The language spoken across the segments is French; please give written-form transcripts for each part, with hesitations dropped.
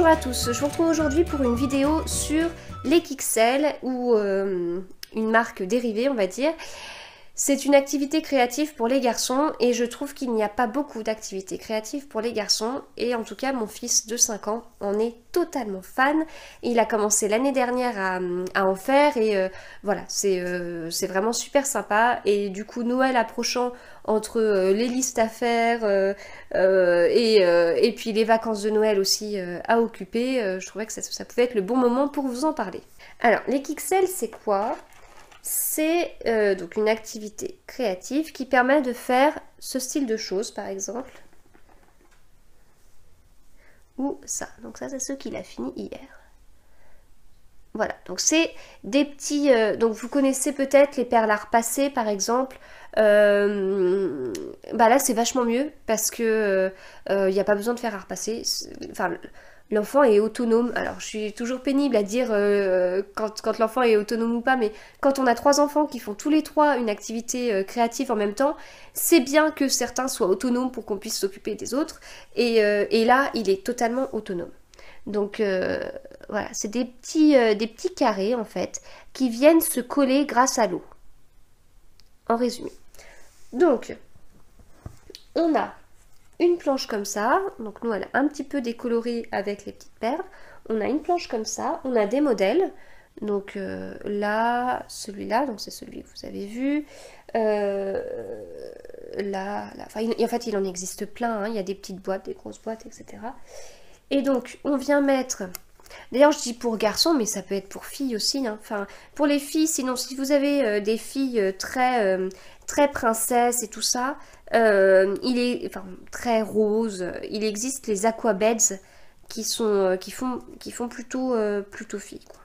à tous, je vous retrouve aujourd'hui pour une vidéo sur les Kixel ou une marque dérivée on va dire. C'est une activité créative pour les garçons et je trouve qu'il n'y a pas beaucoup d'activités créatives pour les garçons et en tout cas mon fils de 5 ans en est totalement fan. Il a commencé l'année dernière à en faire et voilà, c'est vraiment super sympa et du coup Noël approchant entre les listes à faire et puis les vacances de Noël aussi à occuper, je trouvais que ça pouvait être le bon moment pour vous en parler. Alors les Kixel c'est quoi ? C'est donc une activité créative qui permet de faire ce style de choses par exemple. Ou ça. Donc ça c'est ce qu'il a fini hier. Voilà, donc c'est des petits... donc vous connaissez peut-être les perles à repasser par exemple. Bah là c'est vachement mieux parce que il n'y a pas besoin de faire à repasser. Enfin... L'enfant est autonome. Alors, je suis toujours pénible à dire quand l'enfant est autonome ou pas, mais quand on a 3 enfants qui font tous les 3 une activité créative en même temps, c'est bien que certains soient autonomes pour qu'on puisse s'occuper des autres. Et là, il est totalement autonome. Donc, voilà, c'est des petits carrés, en fait, qui viennent se coller grâce à l'eau. En résumé. Donc, on a une planche comme ça, donc nous elle a un petit peu décoloré avec les petites perles, on a une planche comme ça, on a des modèles, donc là, celui-là, donc c'est celui que vous avez vu, là, enfin, en fait il en existe plein, hein, il y a des petites boîtes, des grosses boîtes, etc. Et donc on vient mettre, d'ailleurs je dis pour garçons, mais ça peut être pour filles aussi, hein. Enfin pour les filles, sinon si vous avez des filles très princesses et tout ça, il est enfin, très rose, il existe les aquabeds qui font plutôt filles, quoi.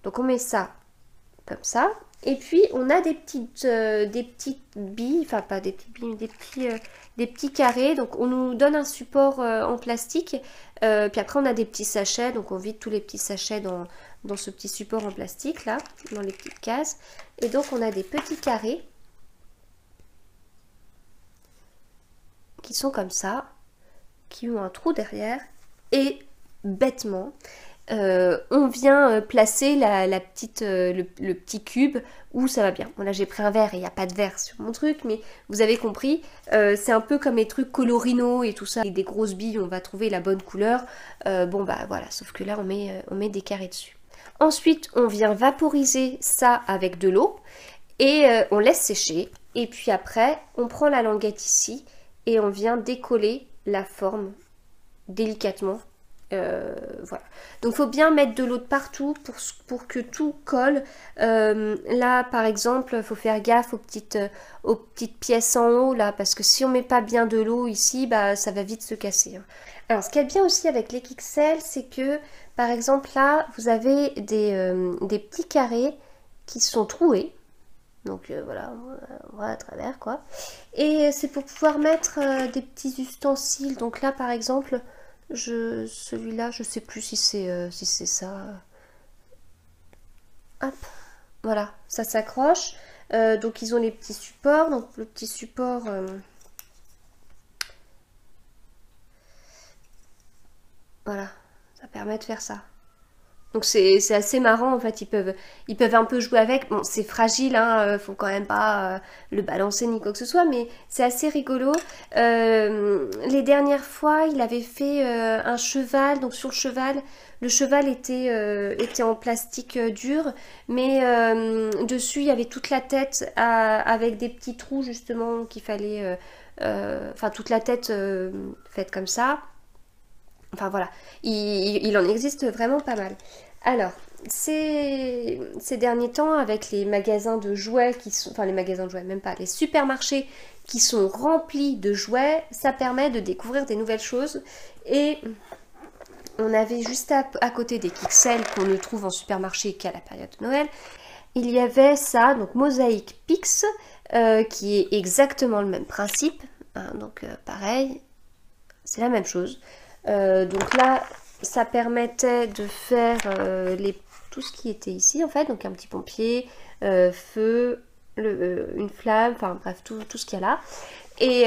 Donc on met ça comme ça, et puis on a des petites billes, enfin pas des petites billes, mais des petits carrés, donc on nous donne un support en plastique, puis après on a des petits sachets, donc on vide tous les petits sachets dans ce petit support en plastique là, dans les petites cases, et donc on a des petits carrés qui sont comme ça, qui ont un trou derrière, et bêtement, on vient placer le petit cube où ça va bien. Bon là j'ai pris un verre et il n'y a pas de verre sur mon truc, mais vous avez compris, c'est un peu comme les trucs colorino et tout ça, avec des grosses billes, on va trouver la bonne couleur. Bon bah voilà, sauf que là on met des carrés dessus. Ensuite on vient vaporiser ça avec de l'eau, et on laisse sécher, et puis après on prend la languette ici, et on vient décoller la forme délicatement. Voilà. Donc il faut bien mettre de l'eau de partout pour que tout colle. Là par exemple, il faut faire gaffe aux petites pièces en haut là, parce que si on met pas bien de l'eau ici, bah ça va vite se casser, hein. Alors ce qui est bien aussi avec les Kixel, c'est que par exemple là, vous avez des petits carrés qui sont troués. Donc voilà, on voit à travers quoi. Et c'est pour pouvoir mettre des petits ustensiles. Donc là par exemple, celui-là, je sais plus si c'est ça. Hop, voilà, ça s'accroche. Donc ils ont les petits supports. Donc le petit support, voilà, ça permet de faire ça. Donc c'est assez marrant en fait, ils peuvent un peu jouer avec. Bon c'est fragile, hein, faut quand même pas le balancer ni quoi que ce soit, mais c'est assez rigolo. Les dernières fois il avait fait un cheval, donc sur le cheval était en plastique dur, mais dessus il y avait toute la tête avec des petits trous justement qu'il fallait, enfin toute la tête faite comme ça. Enfin voilà, il en existe vraiment pas mal. Alors, ces derniers temps, avec les magasins de jouets qui sont... Enfin, les magasins de jouets, même pas, les supermarchés qui sont remplis de jouets, ça permet de découvrir des nouvelles choses. Et on avait juste à côté des Kixel qu'on ne trouve en supermarché qu'à la période de Noël, il y avait ça, donc Mosaic Pix, qui est exactement le même principe. Hein, donc pareil, c'est la même chose. Donc là, ça permettait de faire tout ce qui était ici en fait, donc un petit pompier, feu, une flamme, enfin bref, tout ce qu'il y a là. Et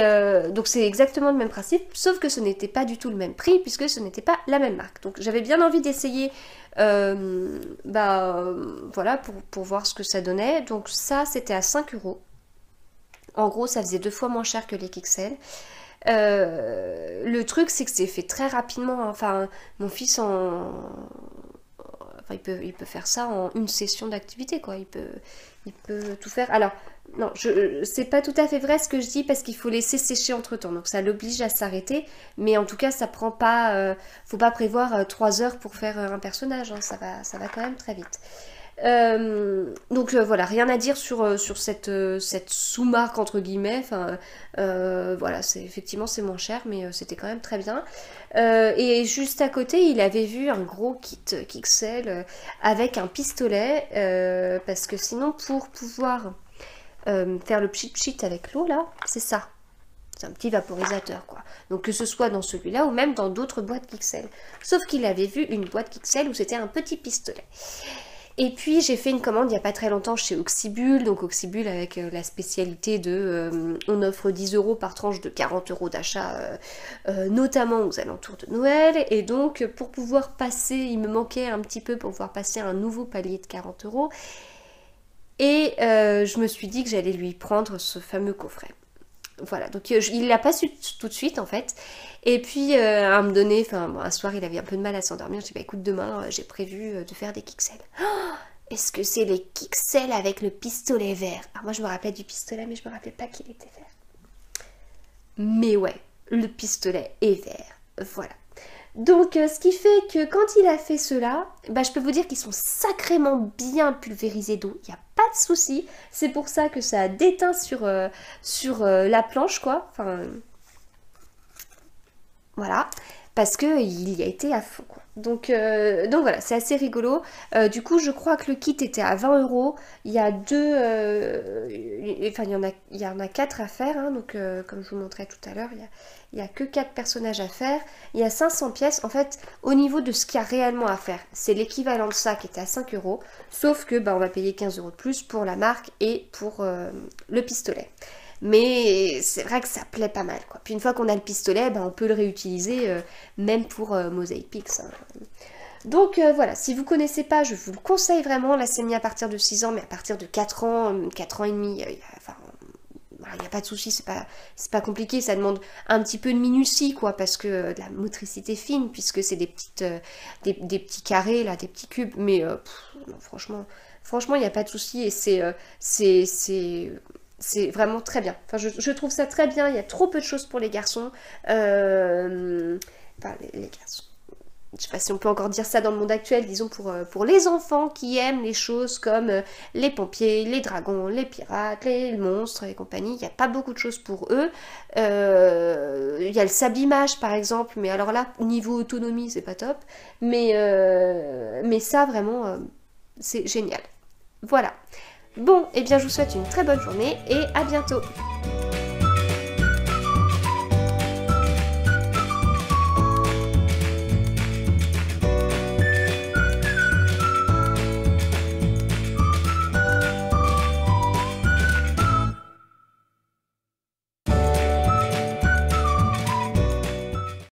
donc c'est exactement le même principe, sauf que ce n'était pas du tout le même prix, puisque ce n'était pas la même marque. Donc j'avais bien envie d'essayer, voilà, pour voir ce que ça donnait. Donc ça, c'était à 5 euros. En gros, ça faisait 2 fois moins cher que les Kixel. Le truc, c'est que c'est fait très rapidement. Hein. Enfin, mon fils Enfin, il peut faire ça en une session d'activité, quoi. Il peut tout faire. Alors, non, c'est pas tout à fait vrai ce que je dis parce qu'il faut laisser sécher entre temps. Donc, ça l'oblige à s'arrêter. Mais en tout cas, ça prend pas. Faut pas prévoir 3 heures pour faire un personnage. Hein. Ça va quand même très vite. Donc voilà, rien à dire sur cette sous-marque entre guillemets. Enfin, voilà, effectivement c'est moins cher, mais c'était quand même très bien. Et juste à côté, il avait vu un gros kit Kixel avec un pistolet, parce que sinon pour pouvoir faire le pchit avec l'eau là, c'est ça. C'est un petit vaporisateur quoi. Donc que ce soit dans celui-là ou même dans d'autres boîtes Kixel. Sauf qu'il avait vu une boîte Kixel où c'était un petit pistolet. Et puis j'ai fait une commande il n'y a pas très longtemps chez Oxybul, donc Oxybul avec la spécialité de on offre 10 euros par tranche de 40 euros d'achat, notamment aux alentours de Noël, et donc pour pouvoir passer, il me manquait un petit peu pour pouvoir passer un nouveau palier de 40 euros, et je me suis dit que j'allais lui prendre ce fameux coffret. Voilà, donc il l'a pas su tout de suite en fait. Et puis à me donner, enfin bon, un soir il avait un peu de mal à s'endormir. Je dis bah écoute, demain j'ai prévu de faire des Kixel. Oh, est-ce que c'est les Kixel avec le pistolet vert? Alors moi je me rappelais du pistolet, mais je me rappelais pas qu'il était vert. Mais ouais, le pistolet est vert. Voilà. Donc ce qui fait que quand il a fait cela, bah, je peux vous dire qu'ils sont sacrément bien pulvérisés d'eau, il n'y a pas de souci. C'est pour ça que ça a déteint sur la planche quoi. Enfin, voilà, parce qu'il y a été à fond quoi. Donc voilà, c'est assez rigolo. Du coup, je crois que le kit était à 20 euros. Il y a enfin il y en a 4 à faire. Hein, donc comme je vous montrais tout à l'heure, il y a que 4 personnages à faire. Il y a 500 pièces. En fait, au niveau de ce qu'il y a réellement à faire, c'est l'équivalent de ça qui était à 5 euros. Sauf que bah, on va payer 15 euros de plus pour la marque et pour le pistolet. Mais c'est vrai que ça plaît pas mal quoi. Puis une fois qu'on a le pistolet, ben, on peut le réutiliser même pour Mosaic Pix. Hein. Donc voilà, si vous connaissez pas, je vous le conseille vraiment. Là c'est mis à partir de 6 ans, mais à partir de 4 ans, 4 ans et demi, enfin, il n'y a pas de souci, c'est pas compliqué, ça demande un petit peu de minutie quoi, parce que de la motricité fine, puisque c'est des des petits carrés là, des petits cubes, mais non, franchement il n'y a pas de souci et c'est vraiment très bien. Enfin, je trouve ça très bien. Il y a trop peu de choses pour les garçons. Enfin, les garçons. Je sais pas si on peut encore dire ça dans le monde actuel, disons pour les enfants qui aiment les choses comme les pompiers, les dragons, les pirates, les monstres et compagnie. Il n'y a pas beaucoup de choses pour eux. Il y a le sable-image par exemple, mais alors là, niveau autonomie, c'est pas top. Mais ça, vraiment, c'est génial. Voilà. Bon, et bien je vous souhaite une très bonne journée et à bientôt.